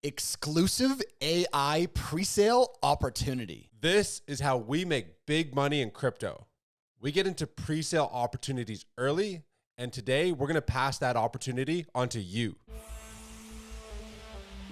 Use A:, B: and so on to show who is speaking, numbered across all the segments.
A: Exclusive AI presale opportunity.
B: This is how we make big money in crypto. We get into presale opportunities early, and today we're going to pass that opportunity onto you.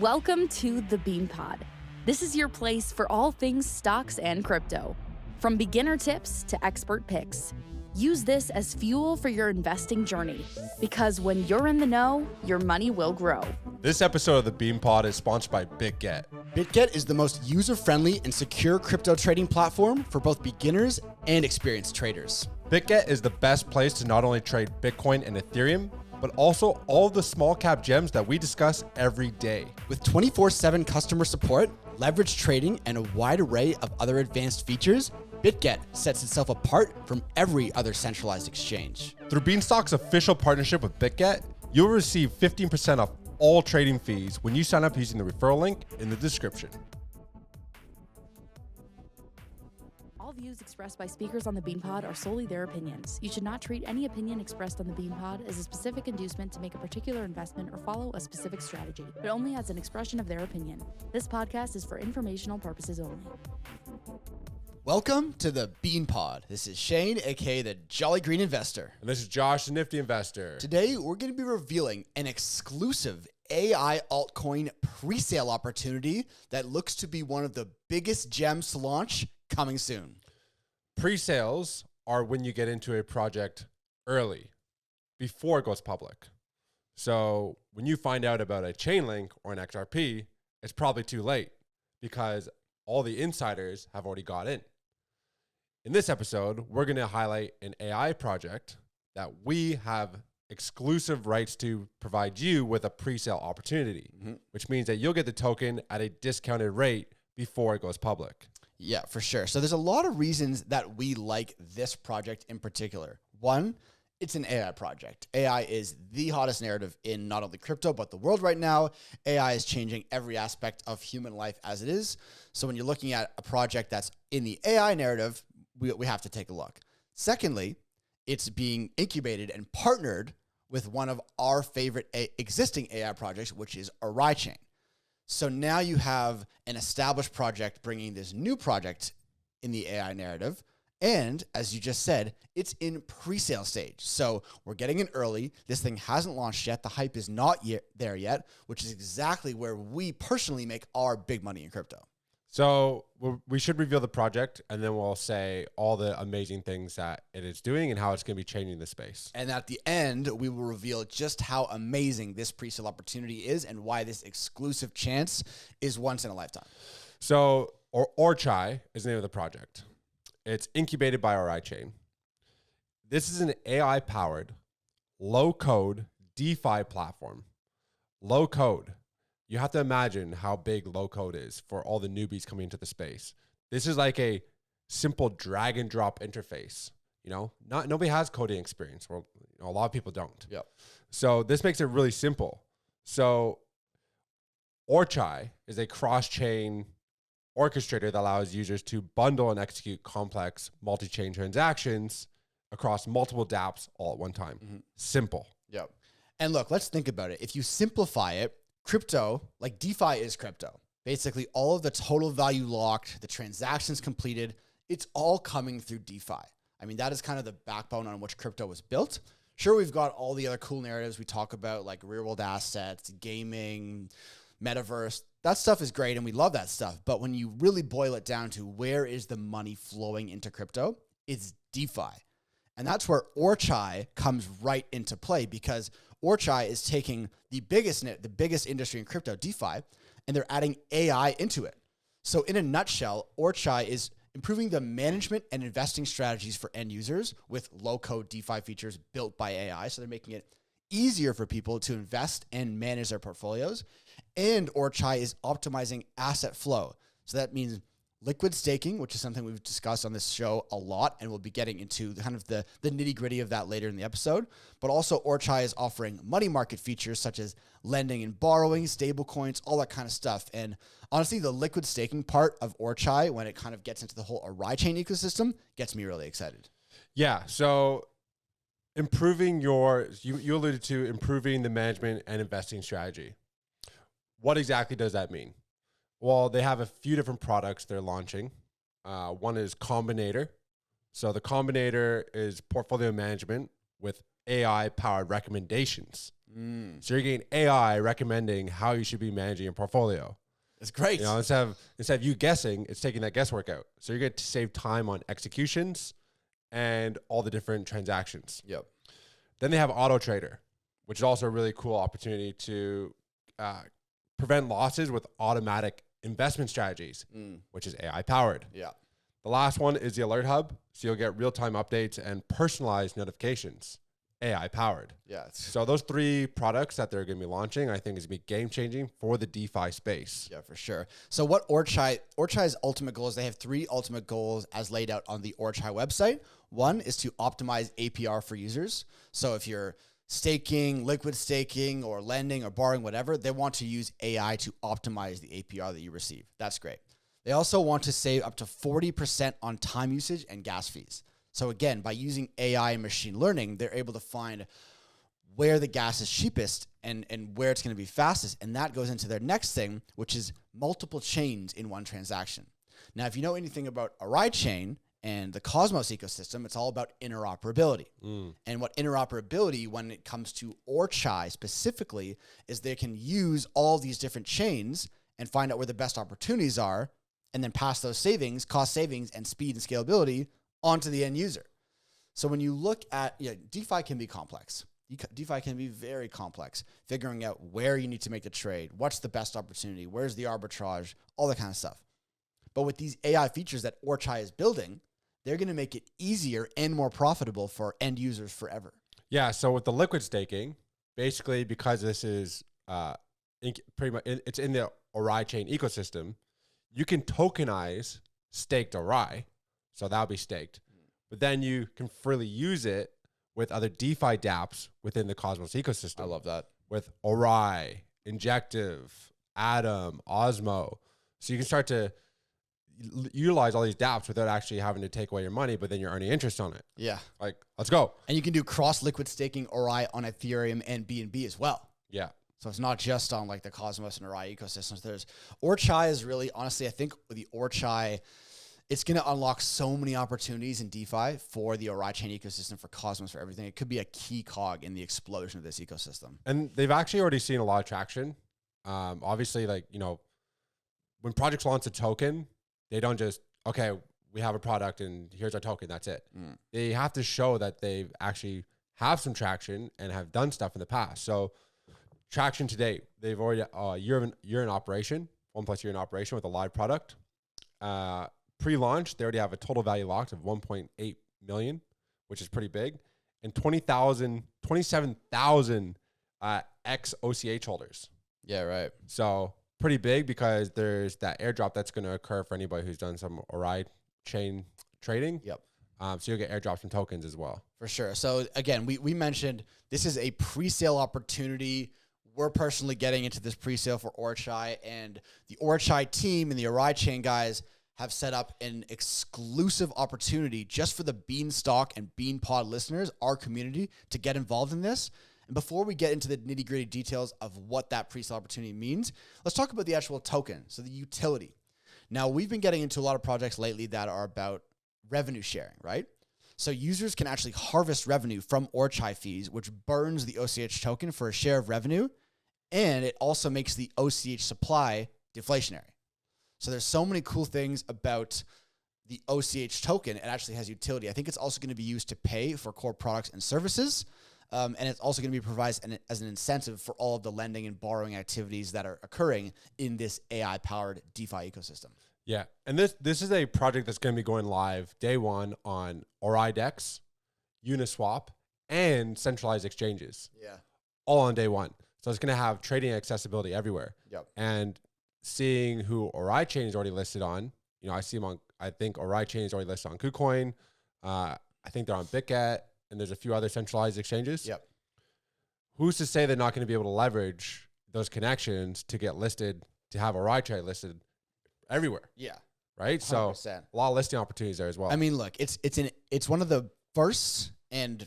C: Welcome to the Bean Pod. This is your place for all things stocks and crypto. From beginner tips to expert picks. Use this as fuel for your investing journey, because when you're in the know, your money will grow.
B: This episode of the Bean Pod is sponsored by BitGet.
A: BitGet is the most user-friendly and secure crypto trading platform for both beginners and experienced traders.
B: BitGet is the best place to not only trade Bitcoin and Ethereum, but also all the small cap gems that we discuss every day.
A: With 24/7 customer support, leverage trading, and a wide array of other advanced features, BitGet sets itself apart from every other centralized exchange.
B: Through Beanstock's official partnership with BitGet, you'll receive 15% off all trading fees when you sign up using the referral link in the description.
C: All views expressed by speakers on the Bean Pod are solely their opinions. You should not treat any opinion expressed on the Bean Pod as a specific inducement to make a particular investment or follow a specific strategy, but only as an expression of their opinion. This podcast is for informational purposes only.
A: Welcome to the Bean Pod. This is Shane, aka the Jolly Green Investor.
B: And this is Josh, the Nifty Investor.
A: Today, we're going to be revealing an exclusive AI altcoin presale opportunity that looks to be one of the biggest gems to launch coming soon.
B: Pre-sales are when you get into a project early, before it goes public. So when you find out about a chain link or an XRP, it's probably too late because all the insiders have already got in. In this episode, we're going to highlight an AI project that we have exclusive rights to provide you with a pre-sale opportunity, which means that you'll get the token at a discounted rate before it goes public.
A: Yeah, for sure. So there's a lot of reasons that we like this project in particular. One, it's an AI project. AI is the hottest narrative in not only crypto, but the world right now. AI is changing every aspect of human life as it is. So when you're looking at a project that's in the AI narrative, we have to take a look. Secondly, it's being incubated and partnered with one of our favorite existing AI projects, which is OrChai. So now you have an established project bringing this new project in the AI narrative. And as you just said, it's in pre-sale stage. So we're getting in early. This thing hasn't launched yet. The hype is not there yet, which is exactly where we personally make our big money in crypto.
B: So we should reveal the project, and then we'll say all the amazing things that it is doing and how it's going to be changing the space.
A: And at the end, we will reveal just how amazing this pre-sale opportunity is and why this exclusive chance is once in a lifetime.
B: So OrChai is the name of the project. It's incubated by ORChai. This is an AI-powered, low-code DeFi platform. Low code. You have to imagine how big low code is for all the newbies coming into the space. This is like a simple drag and drop interface. Nobody has coding experience, or a lot of people don't.
A: Yep.
B: So this makes it really simple. So OrChai is a cross-chain orchestrator that allows users to bundle and execute complex multi-chain transactions across multiple dApps all at one time. Simple.
A: Yep. And look, let's think about it. If you simplify it, crypto, like DeFi is crypto. Basically, all of the total value locked, the transactions completed, it's all coming through DeFi. I mean, that is kind of the backbone on which crypto was built. Sure, we've got all the other cool narratives we talk about, like real-world assets, gaming, metaverse. That stuff is great, and we love that stuff. But when you really boil it down to where is the money flowing into crypto, it's DeFi. And that's where OrChai comes right into play, because OrChai is taking the biggest industry in crypto, DeFi, and they're adding AI into it. So in a nutshell, OrChai is improving the management and investing strategies for end users with low-code DeFi features built by AI. So they're making it easier for people to invest and manage their portfolios. And OrChai is optimizing asset flow. So that means liquid staking, which is something we've discussed on this show a lot, and we'll be getting into kind of the nitty-gritty of that later in the episode. But also OrChai is offering money market features such as lending and borrowing, stable coins, all that kind of stuff. And honestly, the liquid staking part of OrChai, when it kind of gets into the whole OrChai ecosystem, gets me really excited.
B: Yeah, so improving you alluded to improving the management and investing strategy. what exactly does that mean? Well, they have a few different products they're launching. One is Combinator. So the Combinator is portfolio management with AI-powered recommendations. So you're getting AI recommending how you should be managing your portfolio.
A: It's great.
B: You know, instead of you guessing, it's taking that guesswork out. So you're going to save time on executions and all the different transactions.
A: Yep.
B: Then they have Auto Trader, which is also a really cool opportunity to prevent losses with automatic investment strategies, which is AI powered.
A: Yeah.
B: The last one is the Alert Hub. So you'll get real-time updates and personalized notifications, AI powered.
A: Yeah.
B: So those 3 products that they're going to be launching, I think is going to be game-changing for the DeFi space.
A: Yeah, for sure. So what OrChai's ultimate goals, they have 3 ultimate goals as laid out on the OrChai website. One is to optimize APR for users. So if you're staking, liquid staking, or lending or borrowing, whatever, they want to use AI to optimize the APR that you receive. That's great. They also want to save up to 40% on time usage and gas fees. So again, by using AI and machine learning, they're able to find where the gas is cheapest and where it's going to be fastest. And that goes into their next thing, which is multiple chains in one transaction. Now, if you know anything about ORCHai chain and the Cosmos ecosystem, it's all about interoperability. And what interoperability, when it comes to OrChai specifically, is they can use all these different chains and find out where the best opportunities are, and then pass those savings, cost savings, and speed and scalability onto the end user. So when you look at, DeFi can be complex. DeFi can be very complex, figuring out where you need to make the trade, what's the best opportunity, where's the arbitrage, all that kind of stuff. But with these AI features that OrChai is building, they're going to make it easier and more profitable for end users forever.
B: Yeah. So with the liquid staking, basically because this is pretty much it's in the ORCHai chain ecosystem, you can tokenize staked ORCHai, so that'll be staked. But then you can freely use it with other DeFi dApps within the Cosmos ecosystem.
A: I love that.
B: With ORCHai, Injective, Atom, Osmo. So you can start to utilize all these dApps without actually having to take away your money, but then you're earning interest on it.
A: Yeah.
B: Like, let's go.
A: And you can do cross-liquid staking ORCHai on Ethereum and BNB as well.
B: Yeah.
A: So it's not just on like the Cosmos and ORCHai ecosystems. There's OrChai is really, honestly, I think with the OrChai, it's going to unlock so many opportunities in DeFi for the ORCHai chain ecosystem, for Cosmos, for everything. It could be a key cog in the explosion of this ecosystem.
B: And they've actually already seen a lot of traction. Obviously, like, when projects launch a token, they don't just, okay, we have a product and here's our token, that's it. They have to show that they've actually have some traction and have done stuff in the past. So traction to date, they've already year in operation, 1+ year in operation with a live product. Pre-launch, they already have a total value locked of 1.8 million, which is pretty big, and 27,000 ex OCH holders.
A: Yeah, right.
B: So pretty big because there's that airdrop that's going to occur for anybody who's done some ORCHai chain trading.
A: Yep.
B: So you'll get airdrops from tokens as well.
A: For sure. So again, we mentioned this is a pre-sale opportunity. We're personally getting into this pre-sale for OrChai, and the OrChai team and the ORCHai chain guys have set up an exclusive opportunity just for the Beanstock and Beanpod listeners, our community, to get involved in this. And before we get into the nitty-gritty details of what that pre-sale opportunity means, let's talk about the actual token, so the utility. Now, we've been getting into a lot of projects lately that are about revenue sharing, right? So users can actually harvest revenue from OrChai fees, which burns the OCH token for a share of revenue, and it also makes the OCH supply deflationary. So there's so many cool things about the OCH token. It actually has utility. I think it's also going to be used to pay for core products and services. And it's also going to be provided as an incentive for all of the lending and borrowing activities that are occurring in this AI-powered DeFi ecosystem.
B: Yeah, and this is a project that's going to be going live day one on ORCHai, Uniswap, and centralized exchanges. Yeah, all on day one. So it's going to have trading accessibility everywhere. Yep. And seeing who ORCHai chain is already listed on, I see them on. I think ORCHai chain is already listed on KuCoin. I think they're on BitGet. And there's a few other centralized exchanges. Yep. Who's to say they're not going to be able to leverage those connections to get listed, to have ORCHai listed everywhere? Yeah. Right? 100%. So a lot of listing opportunities there as well.
A: I mean, look, it's one of the first and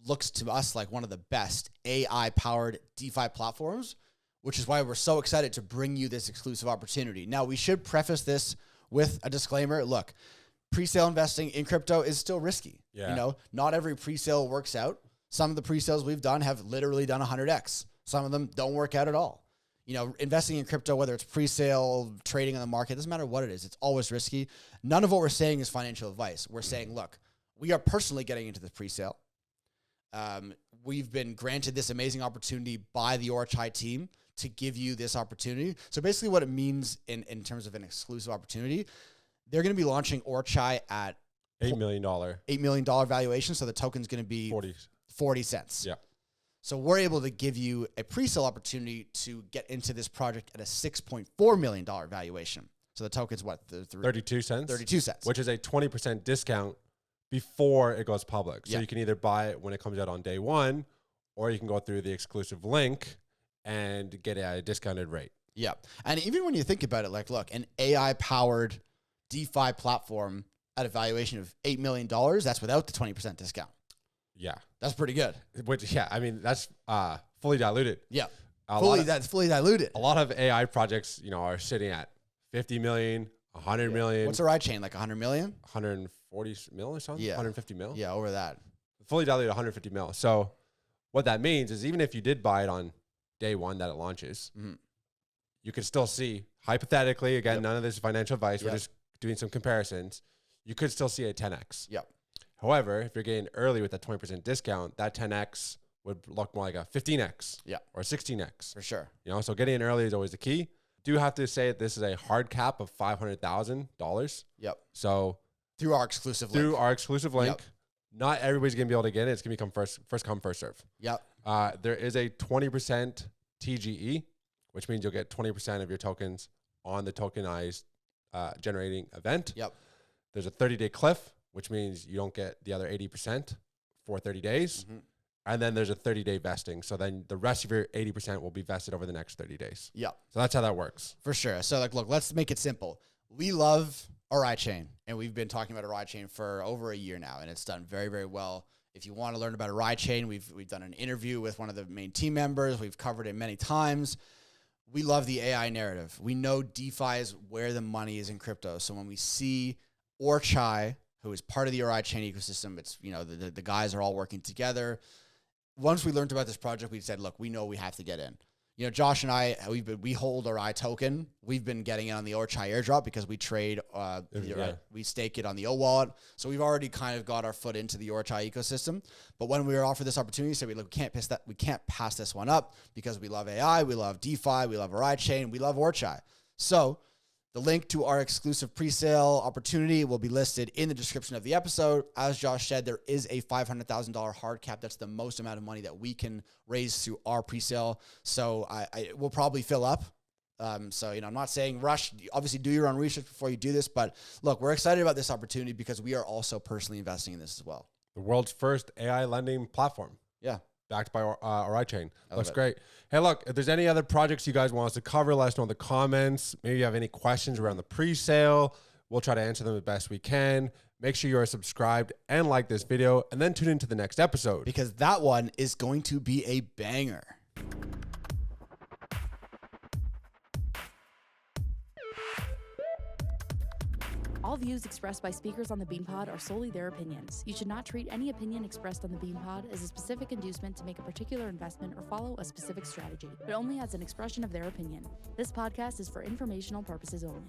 A: looks to us like one of the best AI-powered DeFi platforms which is why we're so excited to bring you this exclusive opportunity. Now, we should preface this with a disclaimer. Look, pre-sale investing in crypto is still risky.
B: Yeah.
A: You know, not every pre-sale works out. Some of the pre-sales we've done have literally done 100x. Some of them don't work out at all. You know, investing in crypto, whether it's pre-sale, trading on the market, doesn't matter what it is. It's always risky. None of what we're saying is financial advice. We're saying, look, we are personally getting into the pre-sale. We've been granted this amazing opportunity by the OrChai team to give you this opportunity. So basically what it means in terms of an exclusive opportunity, they're going to be launching OrChai at
B: $8 million.
A: $8 million valuation. So the token's going to be 40 cents.
B: Yeah.
A: So we're able to give you a pre-sale opportunity to get into this project at a $6.4 million valuation. So the token's what?
B: 32 cents?
A: 32 cents.
B: Which is a 20% discount before it goes public. So
A: Yeah.
B: you can either buy it when it comes out on day one, or you can go through the exclusive link and get it at a discounted rate.
A: Yeah. And even when you think about it, like, look, an AI-powered DeFi platform at a valuation of $8 million, that's without the 20% discount.
B: Yeah.
A: That's pretty good.
B: Which, yeah, I mean, that's fully diluted.
A: Yeah.
B: That's
A: fully diluted.
B: A lot of AI projects, you know, are sitting at 50 million, 100 million.
A: What's a ride chain? Like 100 million?
B: 140 mil or something?
A: Yeah.
B: 150 mil?
A: Yeah, over that.
B: Fully diluted 150 mil. So what that means is even if you did buy it on day one that it launches, you could still see, hypothetically, again, none of this is financial advice. We're just doing some comparisons. You could still see a 10x.
A: Yep.
B: However, if you're getting early with a 20% discount, that 10x would look more like a 15x or 16x.
A: For sure.
B: You know, so getting in early is always the key. Do have to say that this is a hard cap of $500,000.
A: Yep.
B: So
A: through our exclusive link.
B: Yep. Not everybody's going to be able to get it. It's going to become first come, first serve.
A: Yep.
B: There is a 20% TGE, which means you'll get 20% of your tokens on the tokenized generating event.
A: Yep.
B: There's a 30-day cliff, which means you don't get the other 80% for 30 days. And then there's a 30-day vesting. So then the rest of your 80% will be vested over the next 30 days.
A: Yep.
B: So that's how that works.
A: For sure. So like, look, let's make it simple. We love OrChai chain, and we've been talking about OrChai chain for over a year now, and it's done very, very well. If you want to learn about OrChai chain, we've done an interview with one of the main team members. We've covered it many times. We love the AI narrative. We know DeFi is where the money is in crypto. So when we see OrChai, who is part of the OrChai chain ecosystem, it's, you know, the guys are all working together. Once we learned about this project, we said, look, we know we have to get in. You know, Josh and I, we hold OrChai token. We've been getting it on the OrChai airdrop because we trade, we stake it on the O wallet. So we've already kind of got our foot into the OrChai ecosystem. But when we were offered this opportunity, we said, we can't pass this one up because we love AI, we love DeFi, we love OrChai chain, we love OrChai. So the link to our exclusive pre-sale opportunity will be listed in the description of the episode. As Josh said, there is a $500,000 hard cap. That's the most amount of money that we can raise through our pre-sale. So I will probably fill up. So, you know, I'm not saying rush. Obviously, do your own research before you do this. But look, we're excited about this opportunity because we are also personally investing in this as well.
B: The world's first AI lending platform.
A: Yeah.
B: Backed by OrChai chain. Looks great. Hey, look, if there's any other projects you guys want us to cover, let us know in the comments. Maybe you have any questions around the pre-sale. We'll try to answer them the best we can. Make sure you are subscribed and like this video, and then tune into the next episode.
A: Because that one is going to be a banger.
C: All views expressed by speakers on the BeanPod are solely their opinions. You should not treat any opinion expressed on the BeanPod as a specific inducement to make a particular investment or follow a specific strategy, but only as an expression of their opinion. This podcast is for informational purposes only.